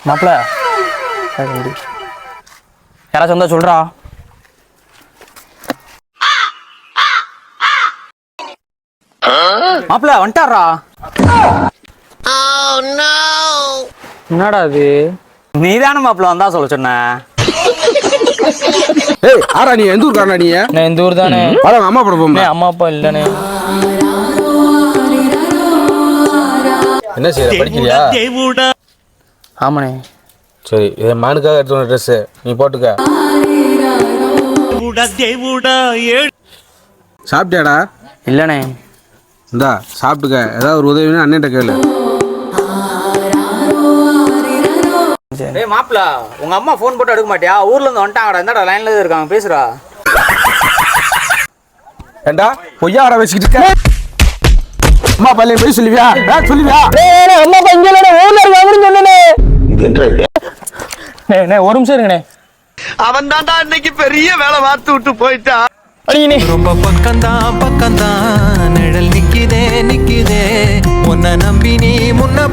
மாப்பிள்ள யாராச்சும் வந்தா சொல்றா. மாப்பிள்ள வந்துட்டாரா? என்னடா அது? நீதான மாப்பிள்ள வந்தா சொல்ல சொன்ன. ஏய் ஆரா நீ எந்த ஊர்க்காரனா நீ? நான் இந்த ஊர் தானே. அம்மா அப்பா போமா. அம்மா அப்பா இல்லனே. என்ன செய்யற, படிக்கிறியா? ஆமாண்ணே. சரி, இது மானுக்காக எடுத்து வந்த ட்ரெஸ் நீ போட்டுக்க. சாப்பிட்டியாடா? இல்லண்ணே. இந்தா சாப்பிட்டுக்க. ஏதாவது ஒரு உதவினா அண்ணன்ட்ட கேளு. ஏய் மாப்பிள்ள, உங்க அம்மா ஃபோன் போட்டு எடுக்க மாட்டியா? ஊர்ல இருந்து வந்துட்டாங்கடா. என்னடா லைன்ல இருக்காங்க, பேசுறா. ஏண்டா பொய்யா வர வச்சுக்கிட்டு இருக்க? அம்மா பள்ளிய போய் சொல்லுவியா? சொல்லுவியா? அம்மா அப்பா இங்க இல்ல, ஊர்ல இருக்க அப்படின்னு சொன்னனே. ஒரு நிமிஷம் இருங்கண்ணே. அவன் தான்டா இன்னைக்கு பெரிய வேலை பார்த்து விட்டு போயிட்டான். ரொம்ப பக்கம்தான் நிழல் நிக்குதே உன்னை நம்பி நீ முன்ன